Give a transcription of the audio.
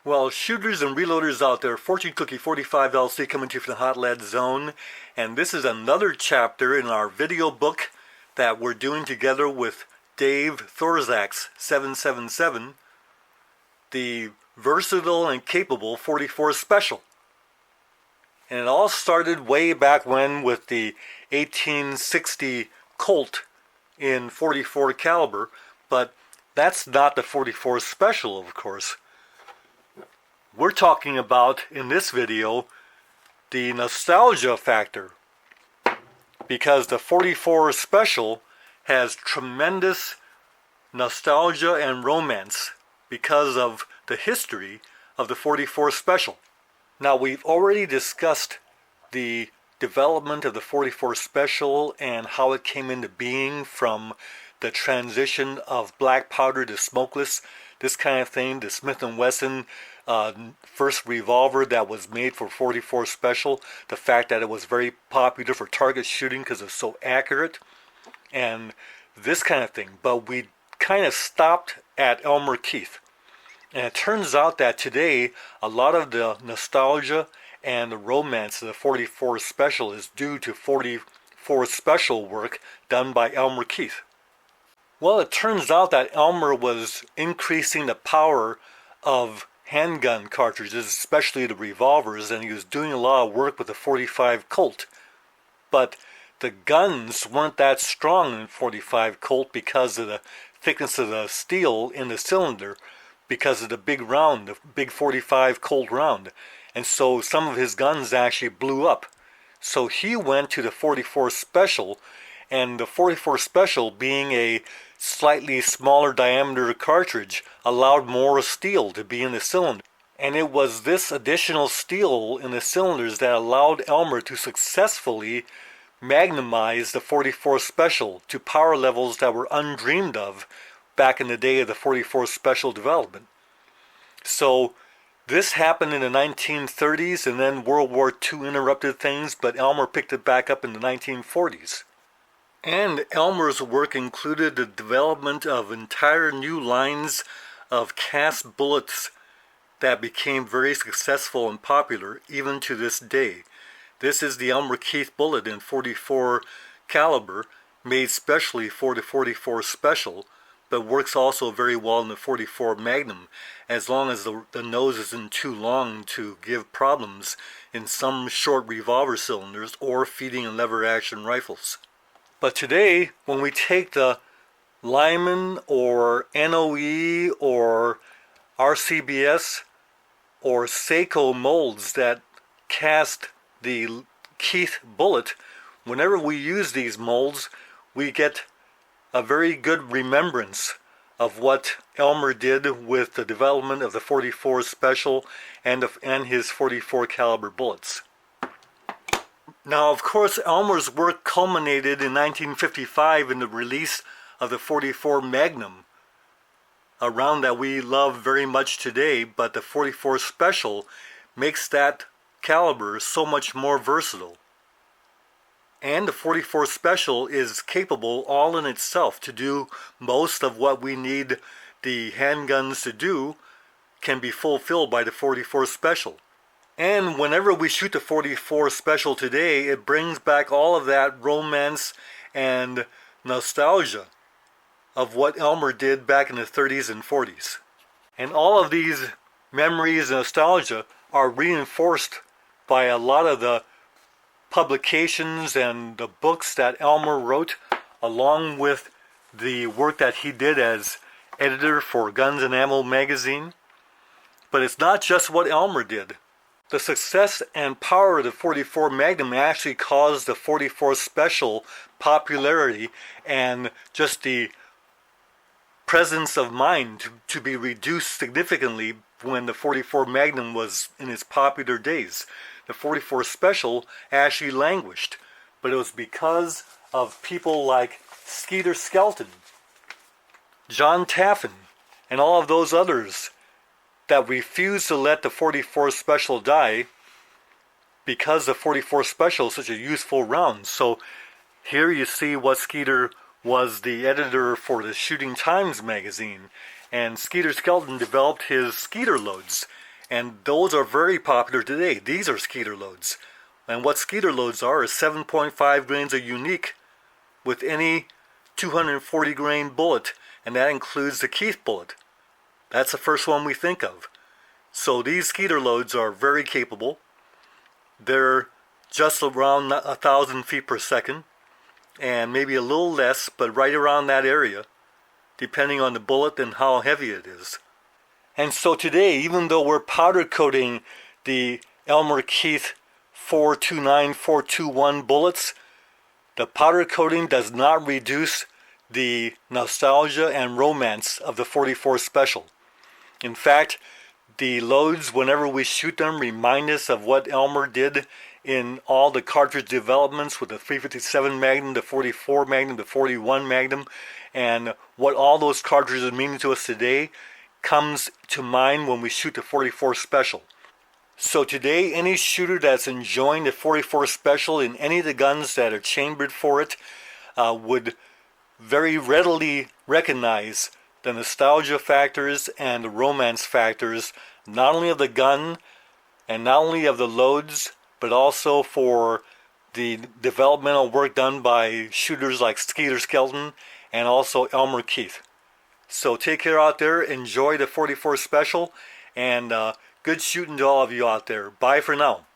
Well, shooters and reloaders out there, Fortune Cookie 45 LC coming to you from the Hot Lead Zone. And this is another chapter in our video book that we're doing together with Dave Thorzak's 777, the Versatile and Capable 44 Special. And it all started way back when with the 1860 Colt in 44 caliber, but that's not the 44 Special, of course. We're talking about, in this video, the nostalgia factor, because the 44 Special has tremendous nostalgia and romance because of the history of the 44 Special. Now, we've already discussed the development of the 44 Special and how it came into being from the transition of black powder to smokeless, this kind of thing, the Smith & Wesson first revolver that was made for 44 Special, the fact that it was very popular for target shooting because it's so accurate, and this kind of thing. But we kind of stopped at Elmer Keith. And it turns out that today, a lot of the nostalgia and the romance of the 44 Special is due to 44 Special work done by Elmer Keith. Well, it turns out that Elmer was increasing the power of handgun cartridges, especially the revolvers, and he was doing a lot of work with the 45 Colt. But the guns weren't that strong in 45 Colt because of the thickness of the steel in the cylinder, because of the big round, the big 45 Colt round. And so some of his guns actually blew up. So he went to the 44 Special, and the 44 Special, being a slightly smaller diameter cartridge, allowed more steel to be in the cylinder. And it was this additional steel in the cylinders that allowed Elmer to successfully magnemize the 44 Special to power levels that were undreamed of back in the day of the 44 Special development. So this happened in the 1930s, and then World War II interrupted things, but Elmer picked it back up in the 1940s. And Elmer's work included the development of entire new lines of cast bullets that became very successful and popular even to this day. This is the Elmer Keith bullet in 44 caliber, made specially for the 44 Special, but works also very well in the 44 Magnum, as long as the nose isn't too long to give problems in some short revolver cylinders or feeding and lever action rifles. But today, when we take the Lyman or NOE or RCBS or Seiko molds that cast the Keith bullet, whenever we use these molds, we get a very good remembrance of what Elmer did with the development of the 44 Special and his 44 caliber bullets. Now, of course, Elmer's work culminated in 1955 in the release of the 44 Magnum, a round that we love very much today, but the 44 Special makes that caliber so much more versatile. And the 44 Special is capable all in itself to do most of what we need the handguns to do, can be fulfilled by the 44 Special. And whenever we shoot the 44 Special today, it brings back all of that romance and nostalgia of what Elmer did back in the 30s and 40s. And all of these memories and nostalgia are reinforced by a lot of the publications and the books that Elmer wrote, along with the work that he did as editor for Guns and Ammo magazine. But it's not just what Elmer did. The success and power of the 44 Magnum actually caused the 44 Special popularity and just the presence of mind to be reduced significantly when the 44 Magnum was in its popular days. The 44 Special actually languished, but it was because of people like Skeeter Skelton, John Taffin, and all of those others that refused to let the 44 Special die, because the 44 Special is such a useful round. So here you see what Skeeter was the editor for the Shooting Times magazine, and Skeeter Skelton developed his Skeeter loads, And those are very popular today. These are Skeeter loads. And what Skeeter loads are is 7.5 grains of unique with any 240 grain bullet, and that includes the Keith bullet. That's the first one we think of. So these Skeeter loads are very capable. They're just around 1,000 feet per second, and maybe a little less, but right around that area, depending on the bullet and how heavy it is. And so today, even though we're powder coating the Elmer Keith 429, 421 bullets, the powder coating does not reduce the nostalgia and romance of the 44 Special. In fact, the loads, whenever we shoot them, remind us of what Elmer did in all the cartridge developments with the 357 Magnum, the 44 Magnum, the 41 Magnum, and what all those cartridges mean to us today comes to mind when we shoot the 44 Special. So today, any shooter that's enjoying the 44 Special in any of the guns that are chambered for it would very readily recognize the nostalgia factors and the romance factors, not only of the gun and not only of the loads, but also for the developmental work done by shooters like Skeeter Skelton and also Elmer Keith. So take care out there, enjoy the 44 Special, and good shooting to all of you out there. Bye for now.